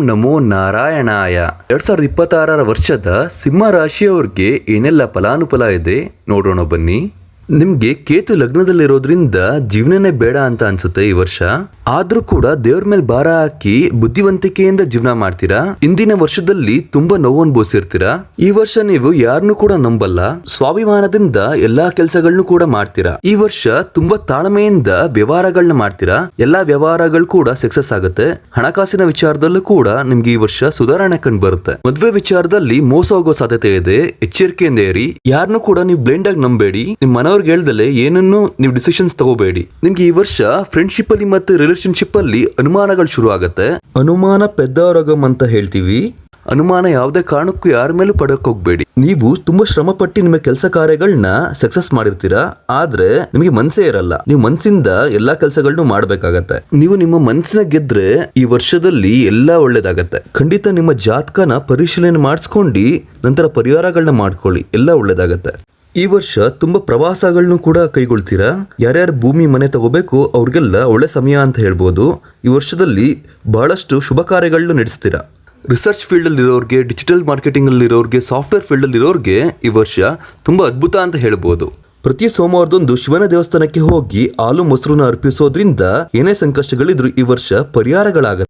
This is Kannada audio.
ನಮೋ ನಾರಾಯಣಾಯ. 2026 ವರ್ಷದ ಸಿಂಹ ರಾಶಿಯವ್ರಿಗೆ ಏನೆಲ್ಲ ಫಲಾನುಫಲ ಇದೆ ನೋಡೋಣ ಬನ್ನಿ. ನಿಮ್ಗೆ ಕೇತು ಲಗ್ನದಲ್ಲಿರೋದ್ರಿಂದ ಜೀವನನೇ ಬೇಡ ಅಂತ ಅನ್ಸುತ್ತೆ ಈ ವರ್ಷ. ಆದ್ರೂ ಕೂಡ ದೇವ್ರ ಮೇಲೆ ಭಾರ ಹಾಕಿ ಬುದ್ಧಿವಂತಿಕೆಯಿಂದ ಜೀವನ ಮಾಡ್ತೀರಾ. ಇಂದಿನ ವರ್ಷದಲ್ಲಿ ತುಂಬಾ ನೋವು ಅನುಭವಿಸಿರ್ತೀರಾ. ಈ ವರ್ಷ ನೀವು ಯಾರನ್ನು ಕೂಡ ನಂಬಲ್ಲ, ಸ್ವಾಭಿಮಾನದಿಂದ ಎಲ್ಲಾ ಕೆಲಸಗಳನ್ನು ಕೂಡ ಮಾಡ್ತೀರಾ. ಈ ವರ್ಷ ತುಂಬಾ ತಾಳ್ಮೆಯಿಂದ ವ್ಯವಹಾರಗಳನ್ನ ಮಾಡ್ತೀರಾ. ಎಲ್ಲಾ ವ್ಯವಹಾರಗಳು ಕೂಡ ಸಕ್ಸಸ್ ಆಗುತ್ತೆ. ಹಣಕಾಸಿನ ವಿಚಾರದಲ್ಲೂ ಕೂಡ ನಿಮ್ಗೆ ಈ ವರ್ಷ ಸುಧಾರಣೆ ಕಂಡು ಬರುತ್ತೆ. ಮದ್ವೆ ವಿಚಾರದಲ್ಲಿ ಮೋಸ ಹೋಗೋ ಸಾಧ್ಯತೆ ಇದೆ, ಎಚ್ಚರಿಕೆಯಿಂದ ಇರಿ. ಯಾರನ್ನು ಕೂಡ ನೀವು ಬ್ಲೈಂಡ್ ಆಗಿ ನಂಬೇಡಿ. ನಿಮ್ ಮನವ್ರಿಗೆ ಹೇಳ್ದಲೆ ಏನನ್ನು ನೀವು ಡಿಸಿಷನ್ಸ್ ತಗೋಬೇಡಿ. ನಿಮ್ಗೆ ಈ ವರ್ಷ ಫ್ರೆಂಡ್ಶಿಪ್ ಅಲ್ಲಿ ಮತ್ತೆ ರಿಲೇಶನ್ಶಿಪ್ ಅಲ್ಲಿ ಅನುಮಾನಗಳು ಶುರು ಆಗುತ್ತೆ. ಅನುಮಾನ ಪೆದ್ದವರಗಮ್ ಅಂತ ಹೇಳ್ತೀವಿ. ಅನುಮಾನ ಯಾವುದೇ ಕಾರಣಕ್ಕೂ ಯಾರ ಮೇಲೂ ಪಡಕ್ ಹೋಗ್ಬೇಡಿ. ನೀವು ತುಂಬಾ ಶ್ರಮ ಪಟ್ಟು ನಿಮ್ಮ ಕೆಲಸ ಕಾರ್ಯಗಳನ್ನ ಸಕ್ಸಸ್ ಮಾಡಿರ್ತೀರಾ. ಆದ್ರೆ ನಿಮಗೆ ಮನ್ಸೇ ಇರಲ್ಲ. ನೀವು ಮನ್ಸಿಂದ ಎಲ್ಲಾ ಕೆಲಸಗಳನ್ನು ಮಾಡ್ಬೇಕಾಗತ್ತೆ. ನೀವು ನಿಮ್ಮ ಮನ್ಸಿನ ಗೆದ್ರೆ ಈ ವರ್ಷದಲ್ಲಿ ಎಲ್ಲಾ ಒಳ್ಳೇದಾಗತ್ತೆ. ಖಂಡಿತ ನಿಮ್ಮ ಜಾತಕನ ಪರಿಶೀಲನೆ ಮಾಡಿಸ್ಕೊಂಡು ನಂತರ ಪರಿಹಾರಗಳನ್ನ ಮಾಡ್ಕೊಳ್ಳಿ, ಎಲ್ಲ ಒಳ್ಳೇದಾಗತ್ತೆ. ಈ ವರ್ಷ ತುಂಬಾ ಪ್ರವಾಸಗಳನ್ನು ಕೂಡ ಕೈಗೊಳ್ತೀರಾ. ಯಾರ್ಯಾರು ಭೂಮಿ ಮನೆ ತಗೋಬೇಕು ಅವ್ರಿಗೆಲ್ಲ ಒಳ್ಳೆ ಸಮಯ ಅಂತ ಹೇಳ್ಬೋದು. ಈ ವರ್ಷದಲ್ಲಿ ಬಹಳಷ್ಟು ಶುಭ ಕಾರ್ಯಗಳನ್ನು ನಡೆಸ್ತೀರಾ. ರಿಸರ್ಚ್ ಫೀಲ್ಡ್ ಅಲ್ಲಿ ಇರೋರಿಗೆ, ಡಿಜಿಟಲ್ ಮಾರ್ಕೆಟಿಂಗ್ ಅಲ್ಲಿ ಇರೋರಿಗೆ, ಸಾಫ್ಟ್ವೇರ್ ಫೀಲ್ಡ್ ಅಲ್ಲಿ ಇರೋರಿಗೆ ಈ ವರ್ಷ ತುಂಬಾ ಅದ್ಭುತ ಅಂತ ಹೇಳ್ಬೋದು. ಪ್ರತಿ ಸೋಮವಾರದೊಂದು ಶಿವನ ದೇವಸ್ಥಾನಕ್ಕೆ ಹೋಗಿ ಹಾಲು ಮೊಸರನ್ನ ಅರ್ಪಿಸೋದ್ರಿಂದ ಏನೇ ಸಂಕಷ್ಟಗಳಿದ್ರು ಈ ವರ್ಷ ಪರಿಹಾರಗಳಾಗತ್ತೆ.